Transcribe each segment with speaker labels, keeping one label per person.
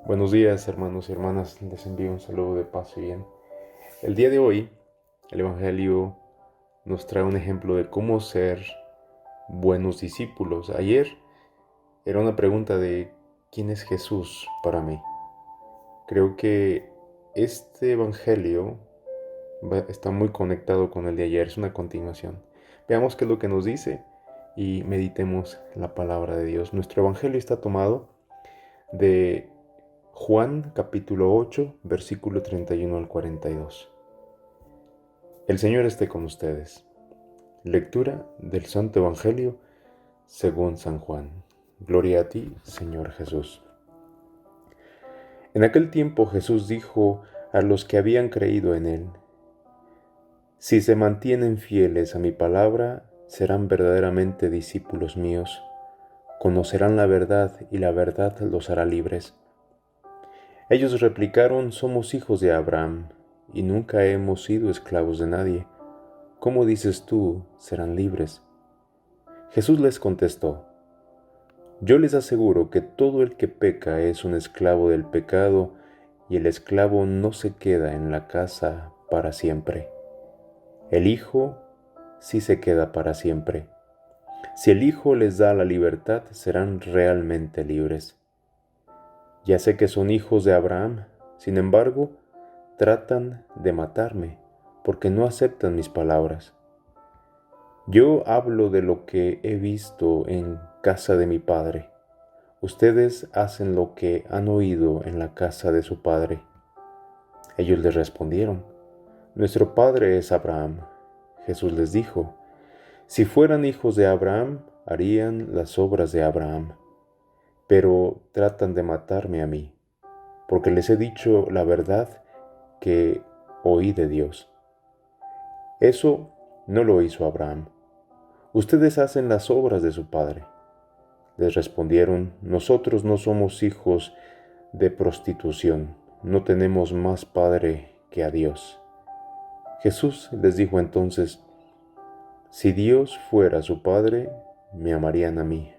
Speaker 1: Buenos días, hermanos y hermanas, les envío un saludo de paz y bien. El día de hoy, el Evangelio nos trae un ejemplo de cómo ser buenos discípulos. Ayer era una pregunta de ¿quién es Jesús para mí? Creo que este Evangelio está muy conectado con el de ayer, es una continuación. Veamos qué es lo que nos dice y meditemos la palabra de Dios. Nuestro Evangelio está tomado de Juan capítulo 8, versículo 31 al 42. El Señor esté con ustedes. Lectura del Santo Evangelio según San Juan. Gloria a ti, Señor Jesús. En aquel tiempo Jesús dijo a los que habían creído en él: Si se mantienen fieles a mi palabra, serán verdaderamente discípulos míos. Conocerán la verdad y la verdad los hará libres. Ellos replicaron: Somos hijos de Abraham y nunca hemos sido esclavos de nadie. ¿Cómo dices tú, serán libres? Jesús les contestó: Yo les aseguro que todo el que peca es un esclavo del pecado, y el esclavo no se queda en la casa para siempre. El Hijo sí se queda para siempre. Si el Hijo les da la libertad, serán realmente libres. Ya sé que son hijos de Abraham, sin embargo, tratan de matarme, porque no aceptan mis palabras. Yo hablo de lo que he visto en casa de mi padre. Ustedes hacen lo que han oído en la casa de su padre. Ellos le respondieron: Nuestro padre es Abraham. Jesús les dijo: Si fueran hijos de Abraham, harían las obras de Abraham. Pero tratan de matarme a mí, porque les he dicho la verdad que oí de Dios. Eso no lo hizo Abraham. Ustedes hacen las obras de su padre. Les respondieron: Nosotros no somos hijos de prostitución, no tenemos más padre que a Dios. Jesús les dijo entonces: Si Dios fuera su padre, me amarían a mí,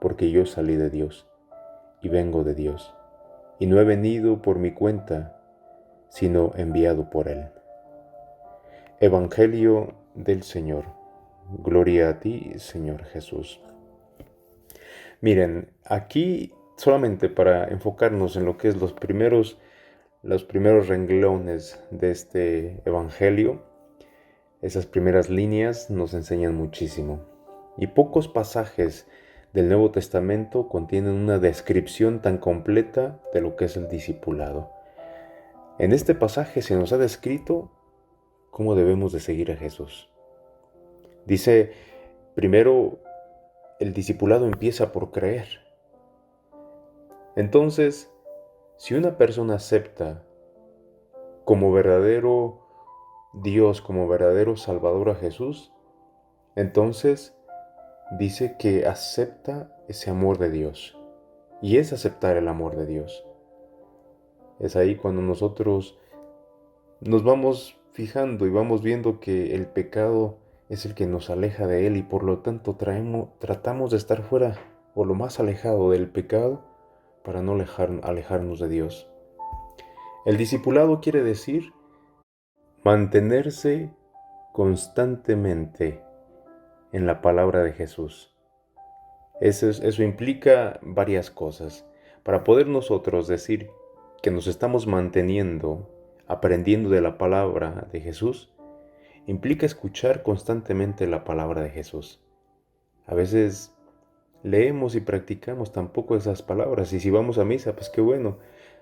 Speaker 1: porque yo salí de Dios y vengo de Dios, y no he venido por mi cuenta, sino enviado por Él. Evangelio del Señor. Gloria a ti, Señor Jesús. Miren, aquí solamente para enfocarnos en lo que es los primeros renglones de este Evangelio, esas primeras líneas nos enseñan muchísimo. Y pocos pasajes del Nuevo Testamento contienen una descripción tan completa de lo que es el discipulado. En este pasaje se nos ha descrito cómo debemos de seguir a Jesús. Dice, primero, el discipulado empieza por creer. Entonces, si una persona acepta como verdadero Dios, como verdadero Salvador a Jesús, entonces dice que acepta ese amor de Dios. Y es aceptar el amor de Dios. Es ahí cuando nosotros nos vamos fijando y vamos viendo que el pecado es el que nos aleja de Él y por lo tanto tratamos de estar fuera o lo más alejado del pecado para no alejarnos de Dios. El discipulado quiere decir mantenerse constantemente en la palabra de Jesús. Eso implica varias cosas. Para poder nosotros decir que nos estamos manteniendo, aprendiendo de la palabra de Jesús, implica escuchar constantemente la palabra de Jesús. A veces leemos y practicamos tampoco esas palabras, y si vamos a misa, pues qué bueno.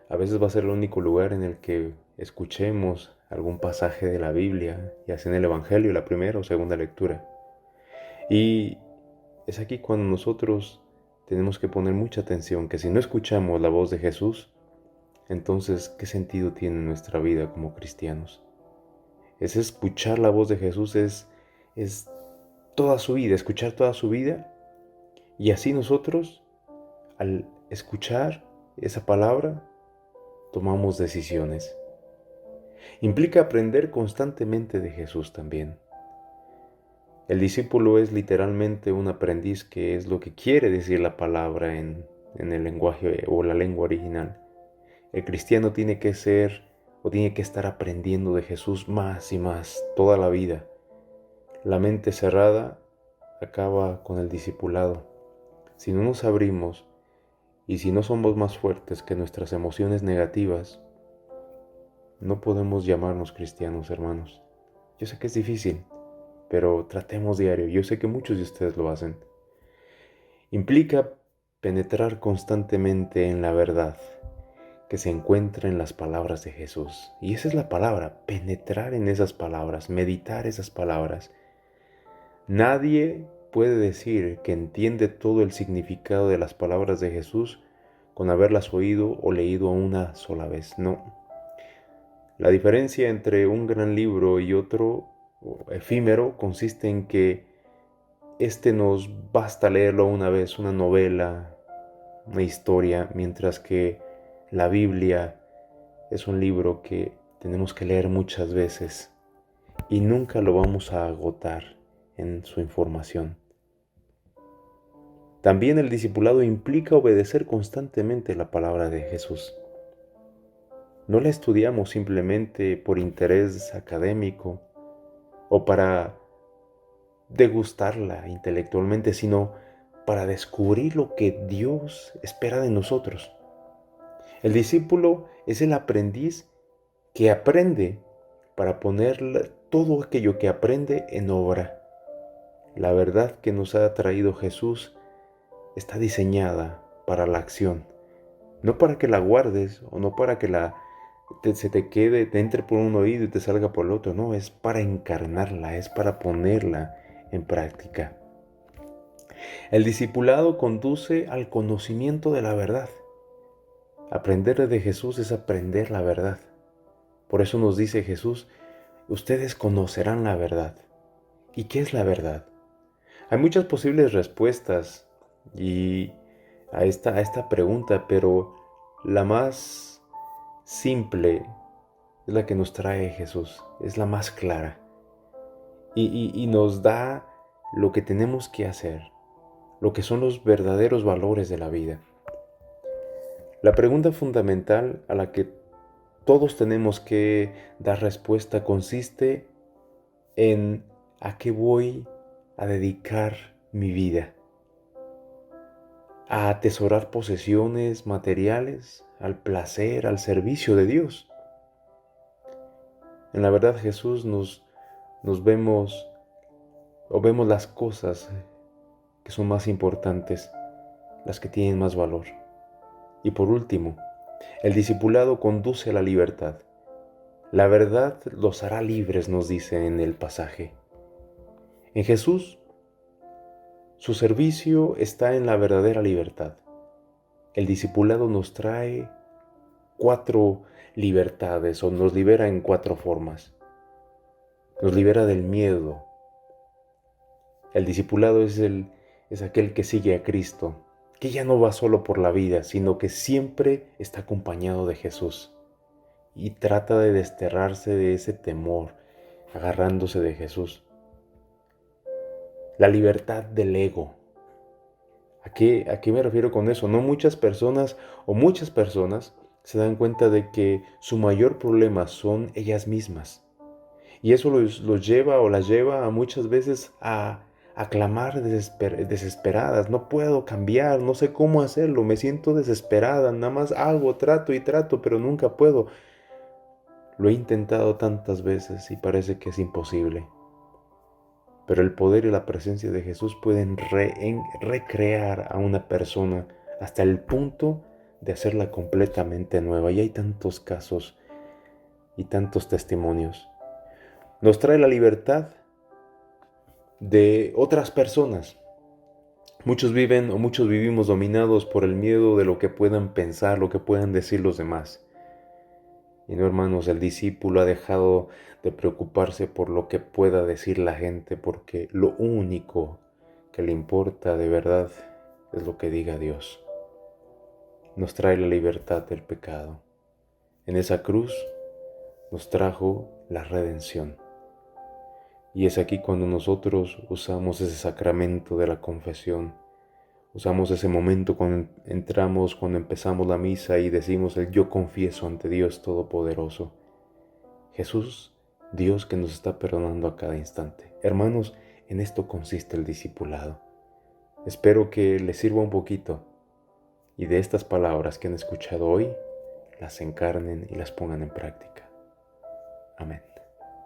Speaker 1: A veces va a ser el único lugar en el que escuchemos algún pasaje de la Biblia, ya sea en el Evangelio, la primera o segunda lectura. Y es aquí cuando nosotros tenemos que poner mucha atención, que si no escuchamos la voz de Jesús, entonces, ¿qué sentido tiene nuestra vida como cristianos? Es escuchar la voz de Jesús, es toda su vida, escuchar toda su vida, y así nosotros, al escuchar esa palabra, tomamos decisiones. Implica aprender constantemente de Jesús también. El discípulo es literalmente un aprendiz, que es lo que quiere decir la palabra en el lenguaje o la lengua original. El cristiano tiene que ser o tiene que estar aprendiendo de Jesús más y más toda la vida. La mente cerrada acaba con el discipulado. Si no nos abrimos y si no somos más fuertes que nuestras emociones negativas, no podemos llamarnos cristianos, hermanos. Yo sé que es difícil, pero tratemos diario. Yo sé que muchos de ustedes lo hacen. Implica penetrar constantemente en la verdad que se encuentra en las palabras de Jesús. Y esa es la palabra, penetrar en esas palabras, meditar esas palabras. Nadie puede decir que entiende todo el significado de las palabras de Jesús con haberlas oído o leído una sola vez. No. La diferencia entre un gran libro y otro efímero consiste en que este nos basta leerlo una vez, una novela, una historia, mientras que la Biblia es un libro que tenemos que leer muchas veces y nunca lo vamos a agotar en su información. También el discipulado implica obedecer constantemente la palabra de Jesús. No la estudiamos simplemente por interés académico o para degustarla intelectualmente, sino para descubrir lo que Dios espera de nosotros. El discípulo es el aprendiz que aprende para poner todo aquello que aprende en obra. La verdad que nos ha traído Jesús está diseñada para la acción, no para que la guardes o no para que se te quede, te entre por un oído y te salga por el otro. No, es para encarnarla, es para ponerla en práctica. El discipulado conduce al conocimiento de la verdad. Aprender de Jesús es aprender la verdad. Por eso nos dice Jesús, ustedes conocerán la verdad. ¿Y qué es la verdad? Hay muchas posibles respuestas a esta pregunta, pero la más simple es la que nos trae Jesús, es la más clara y nos da lo que tenemos que hacer, lo que son los verdaderos valores de la vida. La pregunta fundamental a la que todos tenemos que dar respuesta consiste en ¿a qué voy a dedicar mi vida? ¿A atesorar posesiones materiales, al placer, al servicio de Dios? En la verdad Jesús nos vemos o vemos las cosas que son más importantes, las que tienen más valor. Y por último, el discipulado conduce a la libertad. La verdad los hará libres, nos dice en el pasaje. En Jesús, su servicio está en la verdadera libertad. El discipulado nos trae 4 libertades o nos libera en 4 formas. Nos libera del miedo. El discipulado es aquel que sigue a Cristo, que ya no va solo por la vida, sino que siempre está acompañado de Jesús y trata de desterrarse de ese temor, agarrándose de Jesús. La libertad del ego. ¿A qué me refiero con eso? No muchas personas se dan cuenta de que su mayor problema son ellas mismas. Y eso los lleva o las lleva a muchas veces a clamar desesperadas. No puedo cambiar, no sé cómo hacerlo, me siento desesperada, nada más hago, trato y trato, pero nunca puedo. Lo he intentado tantas veces y parece que es imposible. Pero el poder y la presencia de Jesús pueden recrear a una persona hasta el punto de hacerla completamente nueva. Y hay tantos casos y tantos testimonios. Nos trae la libertad de otras personas. Muchos vivimos dominados por el miedo de lo que puedan pensar, lo que puedan decir los demás. Y no, hermanos, el discípulo ha dejado de preocuparse por lo que pueda decir la gente, porque lo único que le importa de verdad es lo que diga Dios. Nos trae la libertad del pecado. En esa cruz nos trajo la redención. Y es aquí cuando nosotros usamos ese sacramento de la confesión, Usamos ese momento cuando entramos, cuando empezamos la misa y decimos el yo confieso ante Dios Todopoderoso. Jesús, Dios que nos está perdonando a cada instante. Hermanos, en esto consiste el discipulado. Espero que les sirva un poquito y de estas palabras que han escuchado hoy, las encarnen y las pongan en práctica. Amén.